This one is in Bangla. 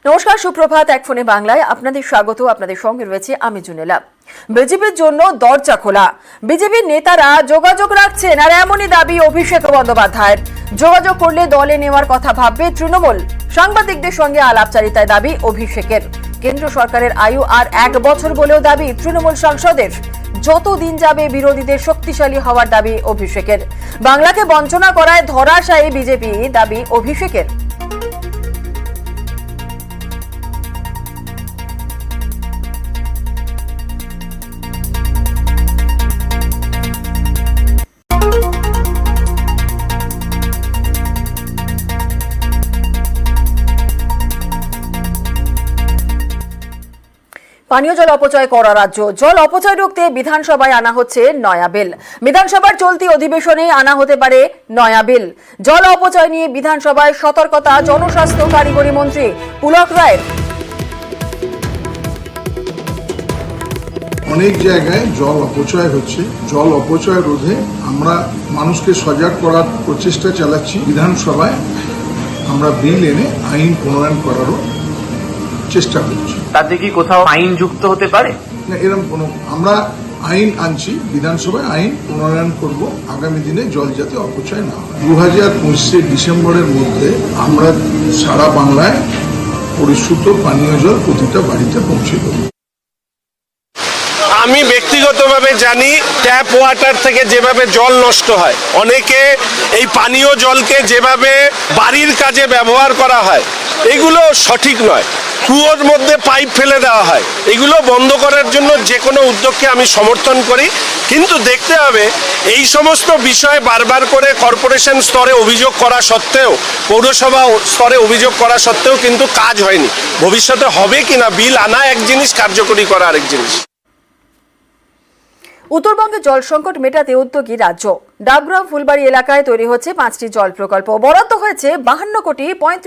নমস্কার, সুপ্রভাত। এক ফোনে বাংলায় আপনাদের স্বাগত। আপনাদের সঙ্গে রয়েছে আমি জুনেলা। বিজেপির জন্য দরজা খোলা, বিজেপির নেতারা যোগাযোগ রাখছেন, আর এমনই দাবি অভিষেক বন্দ্যোপাধ্যায়ের। যোগাযোগ করলে দলে নেওয়ার কথা ভাববে তৃণমূল। সাংবাদিকদের সঙ্গে আলাপচারিতায় দাবি অভিষেকের। কেন্দ্র সরকারের আয়ু আর 1 বছর বলেও দাবি তৃণমূল সাংসদের। যত দিন যাবে বিরোধীদের শক্তিশালী হওয়ার দাবি অভিষেকের। বাংলাকে বঞ্চনা করায় ধরাশায়ী বিজেপি, দাবি অভিষেকের। পানীয় জল অপচয় করা রাজ্য। জল অপচয় রুখতে বিধানসভায় আনা হচ্ছে নয়া বিল। বিধানসভার চলতি অধিবেশনেই আনা হতে পারে নয়া বিল। জল অপচয় নিয়ে বিধানসভায় সতর্কতা জনস্বাস্থ্য কারিগরি মন্ত্রী পুলক রায়ের। অনেক জায়গায় জল অপচয় হচ্ছে। জল অপচয় রোধে আমরা মানুষকে সজাগ করার প্রচেষ্টা চালাচ্ছি। বিধানসভায় আমরা বিল এনে আইন প্রণয়ন করারও চেষ্টা করছি। তাতে কি কোথাও আইন যুক্ত হতে পারে না, এরকম কোনো আমরা আইন আনছি, বিধানসভায় আইন প্রণয়ন করব আগামী দিনে জল যাতে অপচয় না হয়। 2025 ডিসেম্বরের মধ্যে আমরা সারা বাংলায় পরিশুদ্ধ পানীয় জল প্রতিটা বাড়িতে পৌঁছে দেব। আমি ব্যক্তিগতভাবে জানি ট্যাপ ওয়াটার থেকে যেভাবে জল নষ্ট হয়, অনেকে এই পানীয় জলকে যেভাবে বাড়ির কাজে ব্যবহার করা হয়, এগুলো সঠিক নয়। কুয়োর মধ্যে পাইপ ফেলে দেওয়া হয়, এগুলো বন্ধ করার জন্য যে কোনো উদ্যোগকে আমি সমর্থন করি। কিন্তু দেখতে হবে এই সমস্ত বিষয়ে বারবার করে কর্পোরেশন স্তরে অভিযোগ করা সত্ত্বেও, পৌরসভা স্তরে অভিযোগ করা সত্ত্বেও কিন্তু কাজ হয়নি। ভবিষ্যতে হবে কিনা, বিল আনা এক জিনিস, কার্যকরী করা আরেক জিনিস। উত্তরবঙ্গে জল সংকট মেটাতে উদ্যোগী রাজ্য। ডাবগ্রাম ফুলবাড়ি এলাকায় তৈরি হচ্ছে 5টি জল প্রকল্প। বরাদ্দ হয়েছে 52 কোটি 35